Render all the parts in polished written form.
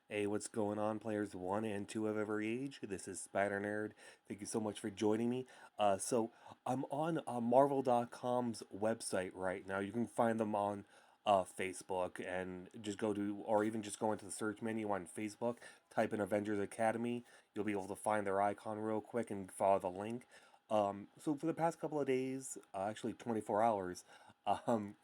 Hey, what's going on, players 1 and 2 of every age? This is Spider Nerd. Thank you so much for joining me. I'm on Marvel.com's website right now. You can find them on Facebook and just go to, or even just go into the search menu on Facebook, type in Avengers Academy. You'll be able to find their icon real quick and follow the link. So for the past couple of days, actually 24 hours, um,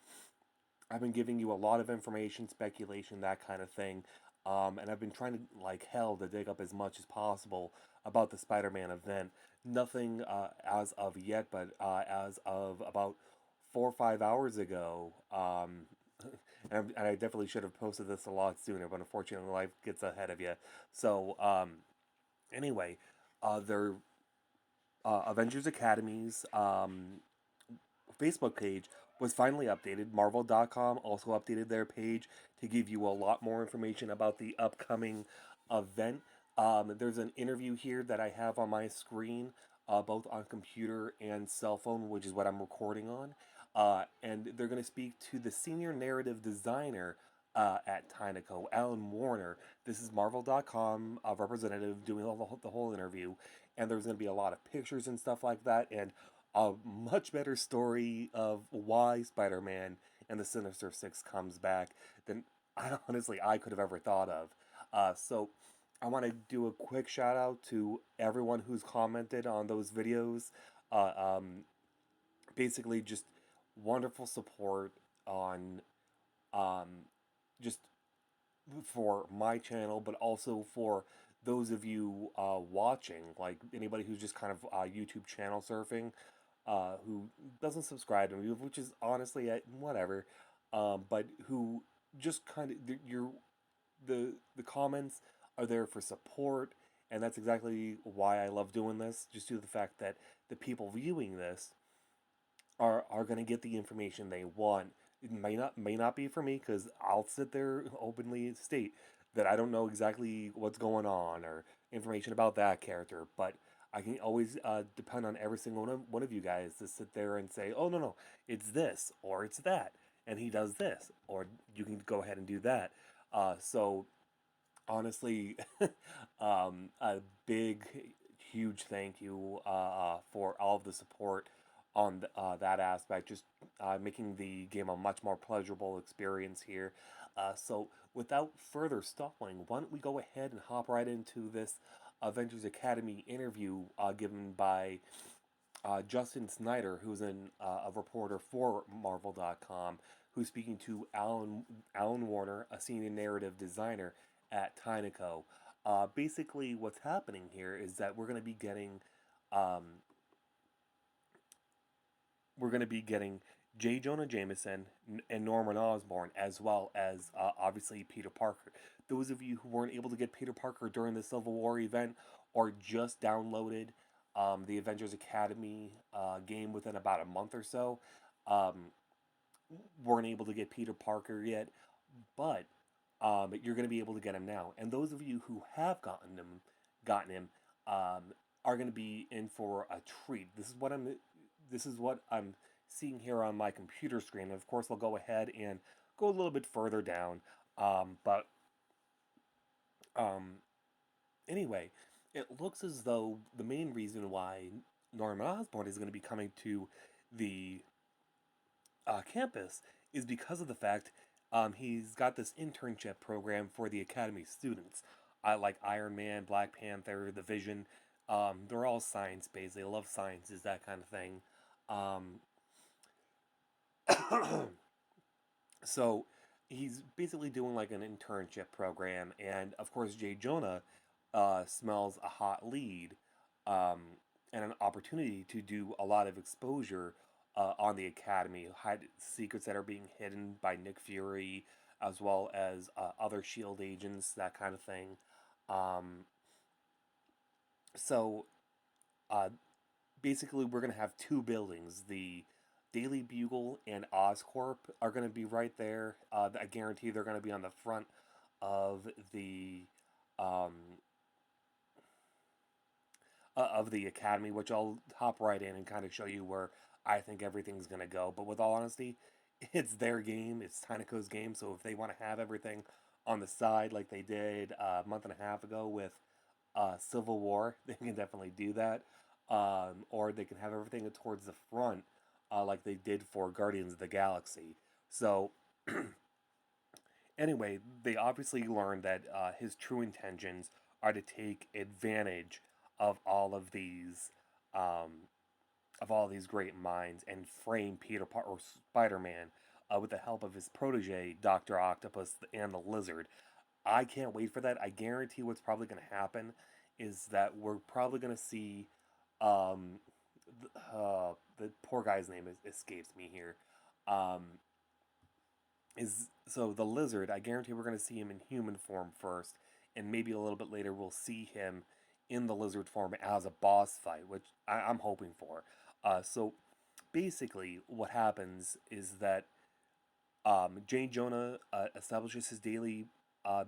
I've been giving you a lot of information, speculation, that kind of thing. And I've been trying to, like hell, to dig up as much as possible about the Spider Man event. Nothing as of yet, but as of about 4 or 5 hours ago, and I definitely should have posted this a lot sooner, but unfortunately, life gets ahead of you. So, anyway, their Avengers Academies Facebook page was finally updated. Marvel.com also updated their page to give you a lot more information about the upcoming event. There's an interview here that I have on my screen, both on computer and cell phone, which is what I'm recording on. And they're going to speak to the senior narrative designer at Tinyco, Alan Warner. This is Marvel.com representative doing the whole interview. And there's going to be a lot of pictures and stuff like that. And a much better story of why Spider-Man and the Sinister Six comes back than I could have ever thought of. So I want to do a quick shout out to everyone who's commented on those videos. Uh, um, Basically, just wonderful support on um, just for my channel, but also for those of you watching, like anybody who's just kind of YouTube channel surfing, who doesn't subscribe to me, which is honestly whatever, but who just kind of the comments are there for support, and that's exactly why I love doing this. Just due to the fact that the people viewing this are going to get the information they want. It may not be for me because I'll sit there openly state that I don't know exactly what's going on or information about that character, but I can always depend on every single one of you guys to sit there and say, oh, no, it's this or it's that, and he does this, or you can go ahead and do that. So honestly, a big, huge thank you for all of the support on that aspect, just making the game a much more pleasurable experience here. So, without further stalling, why don't we go ahead and hop right into this Avengers Academy interview given by Justin Snyder, who's a reporter for Marvel.com, who's speaking to Alan Warner, a senior narrative designer at Tinyco. Basically, what's happening here is that um, we're going to be getting J. Jonah Jameson and Norman Osborn, as well as obviously Peter Parker. Those of you who weren't able to get Peter Parker during the Civil War event or just downloaded the Avengers Academy game within about a month or so, um, weren't able to get Peter Parker yet, but you're going to be able to get him now. And those of you who have gotten him, um, are going to be in for a treat. This is what I'm seeing here on my computer screen. And of course, I'll go ahead and go a little bit further down. But um, anyway, it looks as though the main reason why Norman Osborn is going to be coming to the campus is because of the fact he's got this internship program for the Academy students. Like Iron Man, Black Panther, the Vision. They're all science based. They love sciences, that kind of thing. Um, so he's basically doing like an internship program, and of course, Jay Jonah smells a hot lead um, and an opportunity to do a lot of exposure on the Academy, hide secrets that are being hidden by Nick Fury, as well as other Shield agents, that kind of thing. Um, so uh, Basically, we're gonna have two buildings. The Daily Bugle and Oscorp are gonna be right there. I guarantee they're gonna be on the front of um, the academy, which I'll hop right in and kind of show you where I think everything's gonna go. But with all honesty, it's their game. It's Tinyco's game. So if they want to have everything on the side like they did a month and a half ago with Civil War. They can definitely do that. Or they can have everything towards the front like they did for Guardians of the Galaxy. So, anyway, they obviously learned that his true intentions are to take advantage of all of these um, great minds and frame Peter Parker or Spider-Man with the help of his protege, Doctor Octopus and the Lizard. I can't wait for that. I guarantee what's probably going to happen is that we're probably going to see um, the poor guy's name escapes me here. Um, is so the Lizard. I guarantee we're going to see him in human form first, and maybe a little bit later we'll see him in the lizard form as a boss fight, which I'm hoping for. So basically, what happens is that Jane Jonah establishes his daily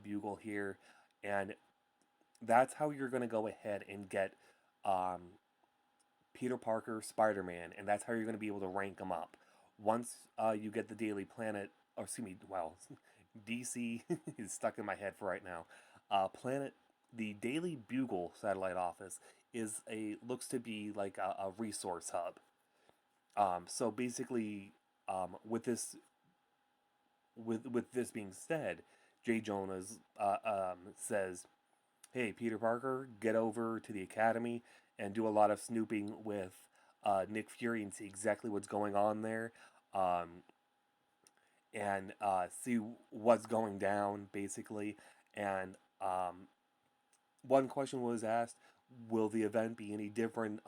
bugle here, and that's how you're going to go ahead and get um, Peter Parker, Spider Man, and that's how you're going to be able to rank them up. Once you get the Daily Planet, or excuse me, well, DC is stuck in my head for right now. The Daily Bugle satellite office looks to be like a resource hub. So basically, with this being said, Jay Jonas says, "Hey, Peter Parker, get over to the Academy and do a lot of snooping with Nick Fury and see exactly what's going on there, um, and see what's going down, basically." And one question was asked: will the event be any different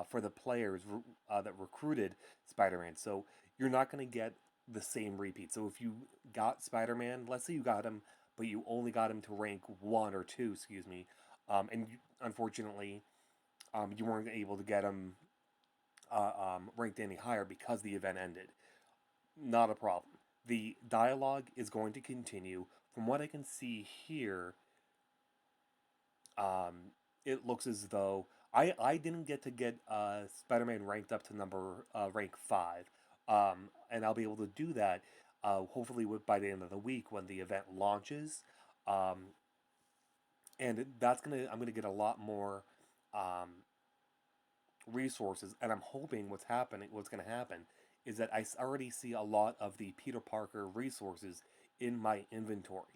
for the players that recruited Spider-Man? So you're not going to get the same repeat. So if you got Spider-Man, let's say you got him, but you only got him to rank 1 or 2, excuse me, and unfortunately, you weren't able to get him ranked any higher because the event ended. Not a problem. The dialogue is going to continue. From what I can see here, um, it looks as though I didn't get to get Spider-Man ranked up to number rank 5, and I'll be able to do that hopefully by the end of the week when the event launches, um, and that's gonna I'm gonna get a lot more um, resources, and I'm hoping what's gonna happen is that already see a lot of the Peter Parker resources in my inventory.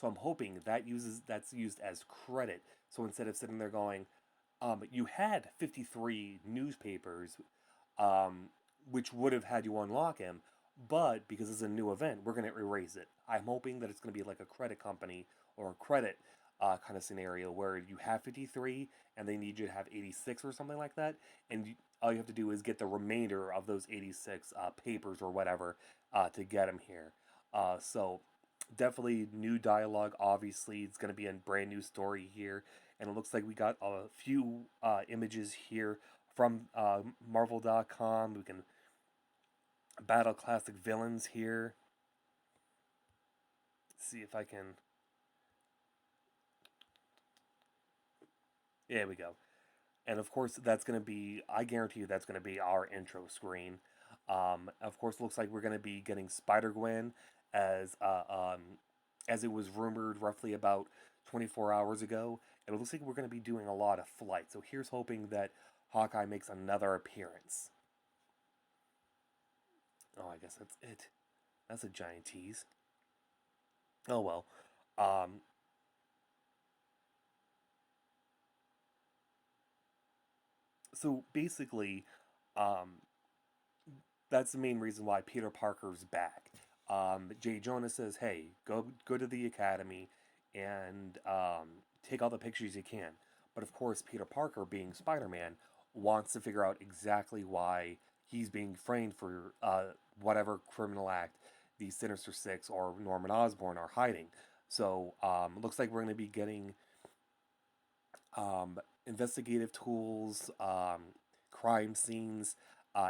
So I'm hoping that's used as credit. So instead of sitting there going, you had 53 newspapers, um, which would have had you unlock him, but because it's a new event, we're going to erase it. I'm hoping that it's going to be like a credit company or a credit kind of scenario where you have 53 and they need you to have 86 or something like that, and all you have to do is get the remainder of those 86 papers or whatever to get them here. So definitely new dialogue. Obviously, it's going to be a brand new story here, and it looks like we got a few images here from Marvel.com. We can battle classic villains here. Let's see if I can. There we go. And of course, that's going to be. I guarantee you, that's going to be our intro screen. Of course, looks like we're going to be getting Spider-Gwen as as it was rumored roughly about 24 hours ago. And it looks like we're going to be doing a lot of flight. So here's hoping that Hawkeye makes another appearance. Oh, I guess that's it. That's a giant tease. Oh well. Um, so basically, um, that's the main reason why Peter Parker's back. Jay Jonah says, "Hey, go to the academy and take all the pictures you can." But of course, Peter Parker, being Spider-Man, wants to figure out exactly why he's being framed for whatever criminal act the Sinister Six or Norman Osborn are hiding. So looks like we're going to be getting investigative tools, crime scenes,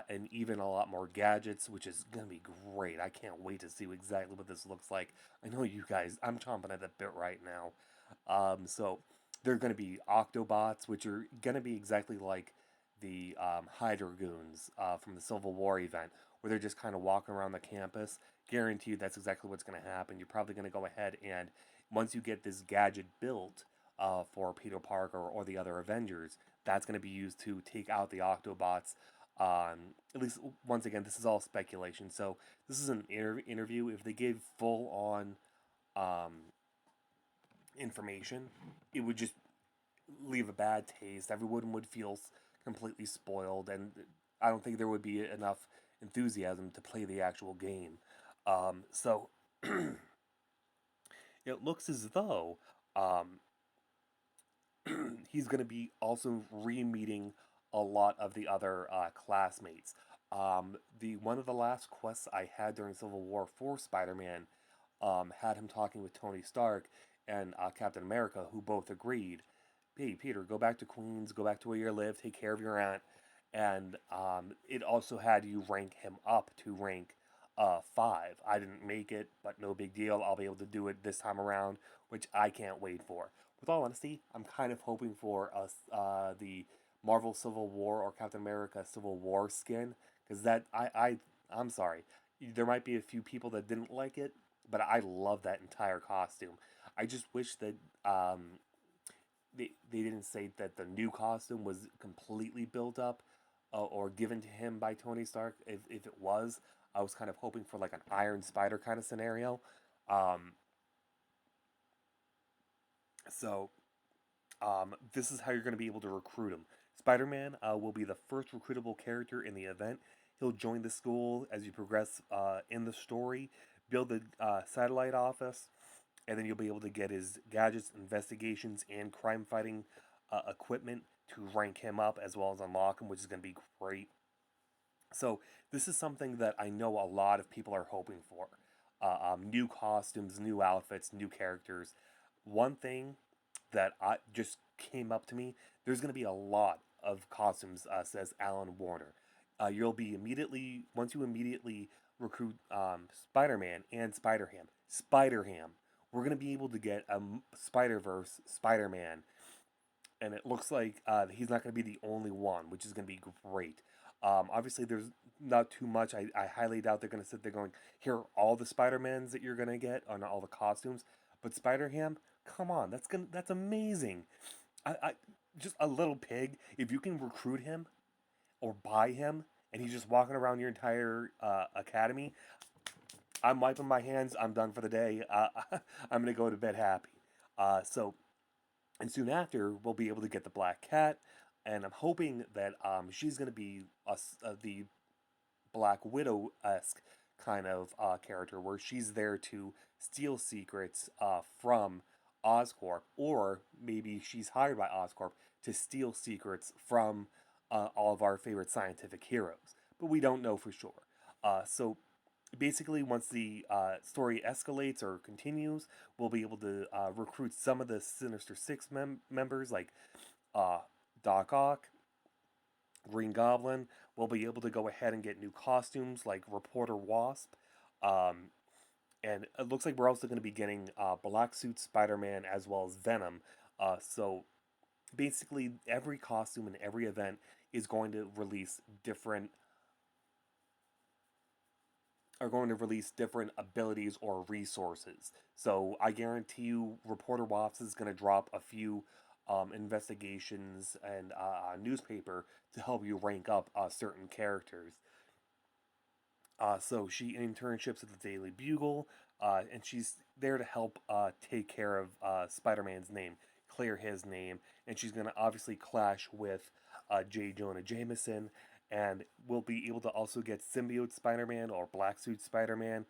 and even a lot more gadgets, which is going to be great. I can't wait to see exactly what this looks like. I know you guys, I'm chomping at the bit right now. So they're going to be Octobots, which are going to be exactly like the Hydra Goons from the Civil War event, where they're just kind of walking around the campus. Guaranteed that's exactly what's going to happen. You're probably going to go ahead and once you get this gadget built for Peter Parker or the other Avengers, that's going to be used to take out the Autobots. At least, once again, this is all speculation. So this is an interview. If they gave full on um, information, it would just leave a bad taste. Everyone would feel completely spoiled, and I don't think there would be enough enthusiasm to play the actual game. So it looks as though um, he's going to be also re-meeting a lot of the other classmates. The one of the last quests I had during Civil War for Spider-Man had him talking with Tony Stark and Captain America, who both agreed, "Hey, Peter, go back to Queens, go back to where you live, take care of your aunt." And it also had you rank him up to rank 5. I didn't make it, but no big deal. I'll be able to do it this time around, which I can't wait for. With all honesty, I'm kind of hoping for us the Marvel Civil War or Captain America Civil War skin, because I'm sorry, there might be a few people that didn't like it, but I love that entire costume. I just wish that they didn't say that the new costume was completely built up or given to him by Tony Stark. If it was, I was kind of hoping for like an Iron Spider kind of scenario. Um, so this is how you're going to be able to recruit him. Spider Man will be the first recruitable character in the event. He'll join the school as you progress in the story, build the satellite office, and then you'll be able to get his gadgets, investigations, and crime fighting equipment to rank him up as well as unlock him, which is going to be great. So this is something that I know a lot of people are hoping for. New costumes, new outfits, new characters. One thing that I just came up to me, there's going to be a lot of costumes, says Alan Warner. You'll be immediately, once you immediately recruit Spider-Man and Spider-Ham, Spider-Ham, we're going to be able to get a Spider-Verse Spider-Man, and it looks like he's not going to be the only one, which is going to be great. Obviously, there's not too much. I highly doubt they're going to sit there going, here are all the Spider-Mans that you're going to get on all the costumes. But Spider-Ham, come on, that's amazing. I just a little pig. If you can recruit him or buy him, and he's just walking around your entire academy, I'm wiping my hands. I'm done for the day. I'm gonna go to bed happy. So and soon after, we'll be able to get the Black Cat, and I'm hoping that she's going to be the Black Widow esque kind of character, where she's there to steal secrets from Oscorp, or maybe she's hired by Oscorp to steal secrets from all of our favorite scientific heroes. But we don't know for sure. So basically, once the story escalates or continues, we'll be able to recruit some of the Sinister Six members, like uh, Doc Ock, Green Goblin. We'll be able to go ahead and get new costumes like Reporter Wasp. Um, and it looks like we're also going to be getting Black Suit Spider Man as well as Venom. So basically, every costume and every event is going to release different are going to release different abilities or resources. So I guarantee you, Reporter Wops is going to drop a few investigations and newspaper to help you rank up certain characters. So she internships at the Daily Bugle, and she's there to help take care of Spider-Man's name, clear his name, and she's going to obviously clash with J. Jonah Jameson, and we'll be able to also get Symbiote Spider-Man or Black Suit Spider-Man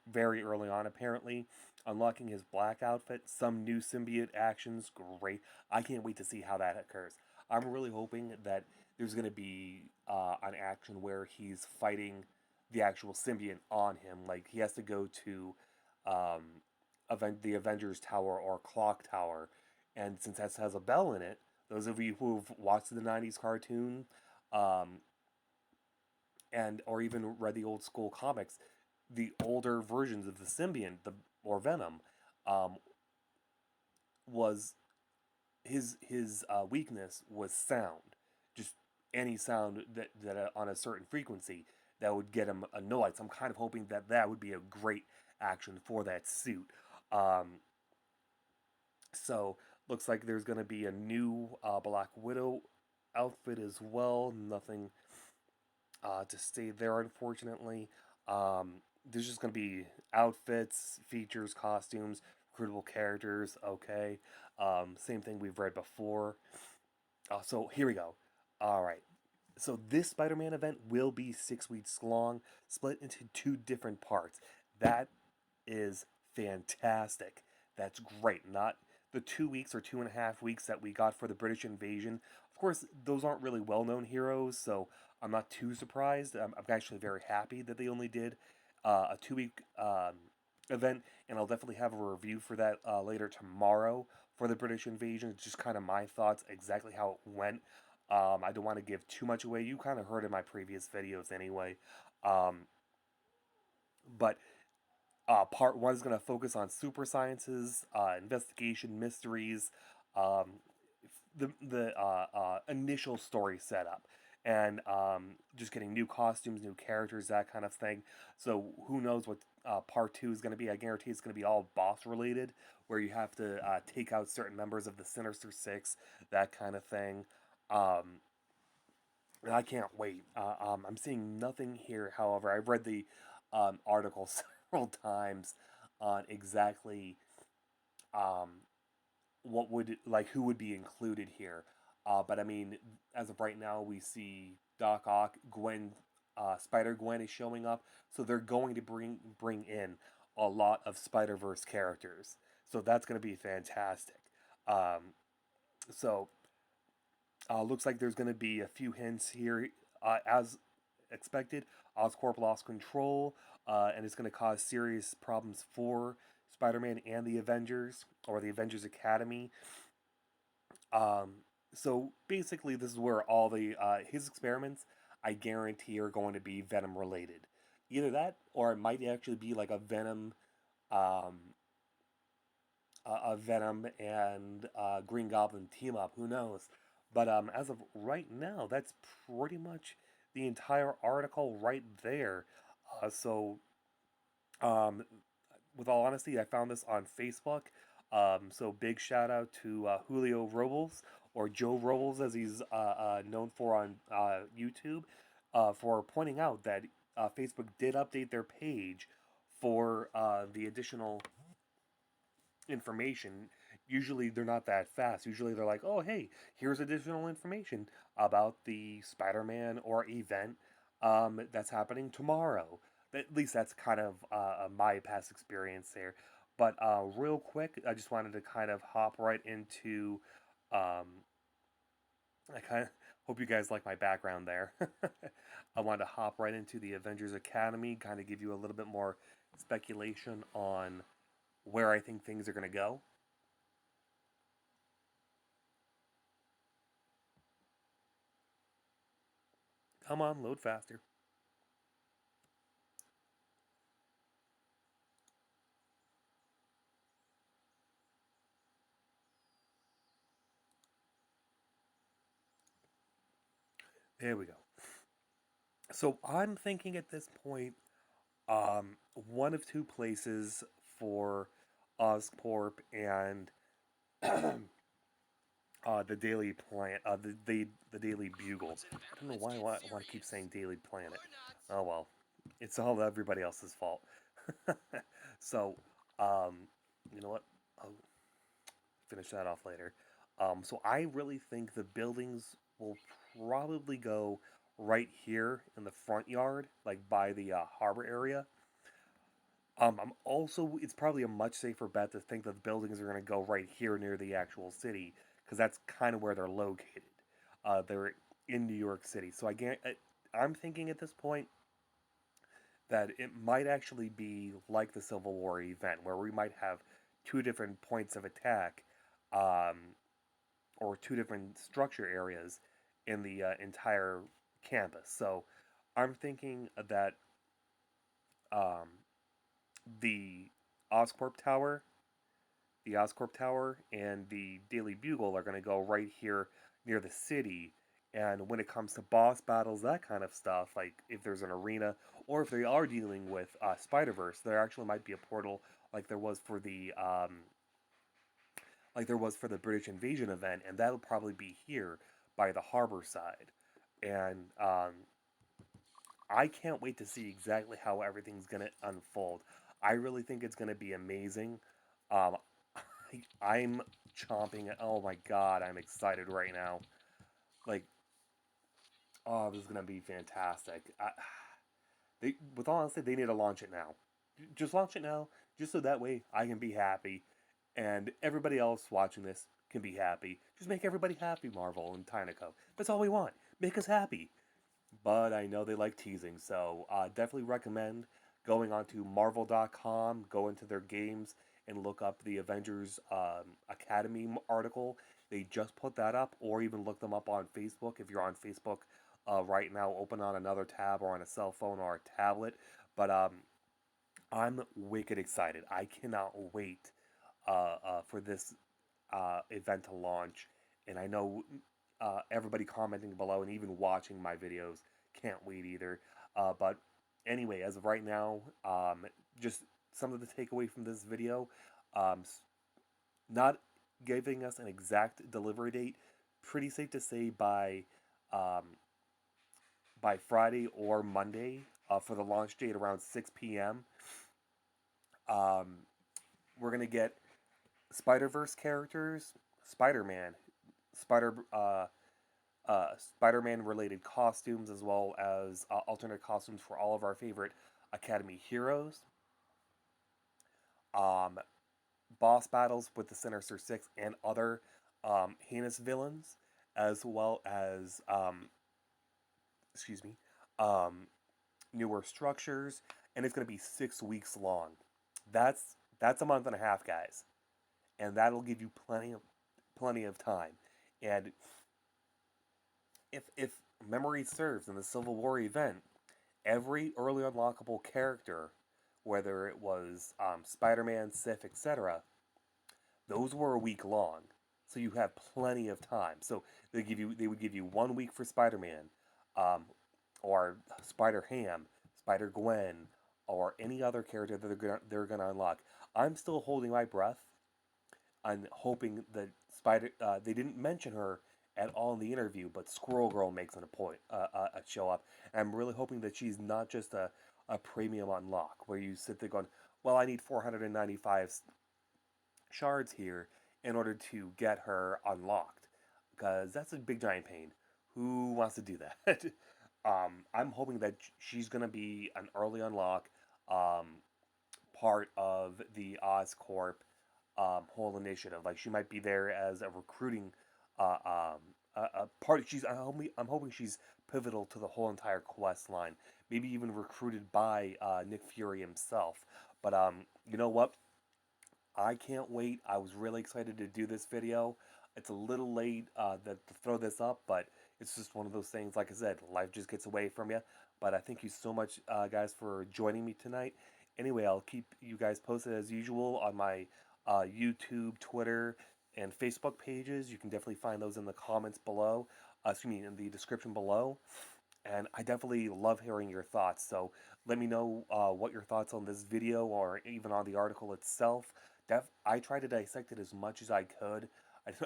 very early on, apparently. Unlocking his black outfit, some new symbiote actions, great. I can't wait to see how that occurs. I'm really hoping that there's going to be an action where he's fighting the actual symbiont on him. Like he has to go to um, the Avengers Tower or Clock Tower, and since that has a bell in it, those of you who've watched the '90s cartoon, um, and or even read the old school comics, the older versions of the symbiont, the or Venom, um, was his weakness was sound, just any sound that on a certain frequency that would get him annoyed. So I'm kind of hoping that that would be a great action for that suit. Um, So looks like there's going to be a new Black Widow outfit as well. Nothing to stay there, unfortunately. There's just going to be outfits, features, costumes, recruitable characters. Okay. Same thing we've read before. So here we go. All right. So this Spider-Man event will be 6 weeks long, split into two different parts. That is fantastic. That's great. Not the 2 weeks or 2.5 weeks that we got for the British invasion. Of course, those aren't really well-known heroes, so I'm not too surprised. I'm actually very happy that they only did a 2 week event, and I'll definitely have a review for that later tomorrow for the British invasion. It's just kind of my thoughts, exactly how it went. I don't want to give too much away. You kind of heard in my previous videos anyway. Um, but Part one is going to focus on super sciences, investigation, mysteries, um, the initial story setup, and just getting new costumes, new characters, that kind of thing. So who knows what part two is going to be? I guarantee it's going to be all boss related, where you have to take out certain members of the Sinister Six, that kind of thing. Um, and I can't wait. I'm seeing nothing here. However, I've read the article several times on exactly um, what would like who would be included here. But I mean, as of right now, we see Doc Ock, Gwen, Spider-Gwen is showing up, so they're going to bring in a lot of Spider-Verse characters. So that's going to be fantastic. Um, so Looks like there's going to be a few hints here. As expected, Oscorp lost control, and it's going to cause serious problems for Spider-Man and the Avengers, or the Avengers Academy. So basically, this is where all the his experiments, I guarantee, are going to be Venom related. Either that, or it might actually be like um, a Venom and Green Goblin team up. Who knows? But as of right now, that's pretty much the entire article right there. So um, with all honesty, I found this on Facebook. So big shout out to Julio Robles, or Joe Robles as he's known for on YouTube, for pointing out that Facebook did update their page for the additional information. Usually they're not that fast. Usually they're like, oh, hey, here's additional information about the Spider-Man or event that's happening tomorrow. At least that's kind of my past experience there. But real quick, I just wanted to kind of hop right into. Um, I kind of hope you guys like my background there. I wanted to hop right into the Avengers Academy, kind of give you a little bit more speculation on where I think things are going to go. Come on, load faster. There we go. So I'm thinking at this point, one of two places for Oscorp and the Daily Planet, the Daily Bugle. I don't know why I keep saying Daily Planet. Oh well, it's all everybody else's fault. So, um, you know what? I'll finish that off later. So I really think the buildings will probably go right here in the front yard, like by the harbor area. I'm also, it's probably a much safer bet to think that the buildings are going to go right here near the actual city, because that's kind of where they're located. They're in New York City, so I'm thinking at this point that it might actually be like the Civil War event, where we might have two different points of attack, um, or two different structure areas in the entire campus. So I'm thinking that um, the Oscorp Tower, the Oscorp Tower, and the Daily Bugle are going to go right here near the city. And when it comes to boss battles, that kind of stuff, like if there's an arena, or if they are dealing with Spider Verse, there actually might be a portal like there was for the like there was for the British Invasion event, and that'll probably be here by the harbor side. And I can't wait to see exactly how everything's gonna unfold. I really think it's gonna be amazing. Um, I'm chomping. Oh my god, I'm excited right now. Like, oh, this is gonna be fantastic. With all honesty, they need to launch it now. Just launch it now, just so that way I can be happy, and everybody else watching this can be happy. Just make everybody happy, Marvel and Tinyco. That's all we want. Make us happy. But I know they like teasing, so definitely recommend going onto Marvel.com, go into their games, and look up the Avengers Academy article. They just put that up, or even look them up on Facebook. If you're on Facebook right now, open on another tab or on a cell phone or a tablet. But I'm wicked excited. I cannot wait for this event to launch. And I know everybody commenting below and even watching my videos can't wait either. But anyway, as of right now, just some of the takeaway from this video, um, not giving us an exact delivery date. Pretty safe to say um, by Friday or Monday for the launch date around 6 p.m. Um, we're gonna get Spider-Verse characters, Spider-Man, Spider-Man related costumes, as well as alternate costumes for all of our favorite Academy heroes. Um, Boss battles with the Sinister Six and other heinous villains, as well as excuse me, um, newer structures, and it's going to be 6 weeks long. That's a month and a half, guys, and that'll give you plenty of time. And if memory serves, in the Civil War event, every early unlockable character, whether it was Spider-Man, Sif, etc., those were a week long, so you have plenty of time. So they would give you 1 week for Spider-Man, um, or Spider-Ham, Spider-Gwen, or any other character that they're gonna unlock. I'm still holding my breath. I'm hoping that they didn't mention her at all in the interview, but Squirrel Girl makes an a show up, and I'm really hoping that she's not just a premium unlock where you sit there going, well, I need 495 shards here in order to get her unlocked, because that's a big giant pain. Who wants to do that? I'm hoping that she's gonna be an early unlock, um, part of the Oscorp whole initiative. Like she might be there as a recruiting a part. I'm hoping she's pivotal to the whole entire quest line. Maybe even recruited by Nick Fury himself. But you know what? I can't wait. I was really excited to do this video. It's a little late to throw this up, but it's just one of those things. Like I said, life just gets away from you. But I thank you so much, guys, for joining me tonight. Anyway, I'll keep you guys posted as usual on my YouTube, Twitter, and Facebook pages. You can definitely find those in the comments below. Excuse me, in the description below. And I definitely love hearing your thoughts. So let me know what your thoughts on this video or even on the article itself. I tried to dissect it as much as I could.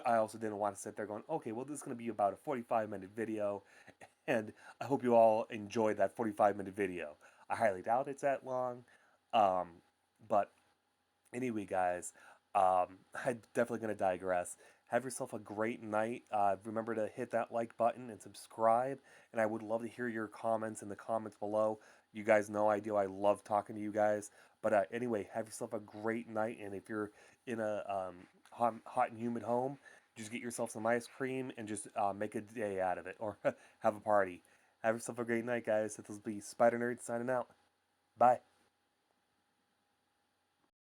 I also didn't want to sit there going, okay, well, this is going to be about a 45-minute video, and I hope you all enjoyed that 45-minute video. I highly doubt it's that long, um, but anyway, guys, I'm definitely going to digress. Have yourself a great night. Remember to hit that like button and subscribe. And I would love to hear your comments in the comments below. You guys know I do. I love talking to you guys. But anyway, have yourself a great night. And if you're in a hot and humid home, just get yourself some ice cream and just make a day out of it, or have a party. Have yourself a great night, guys. This will be Spider Nerd signing out. Bye.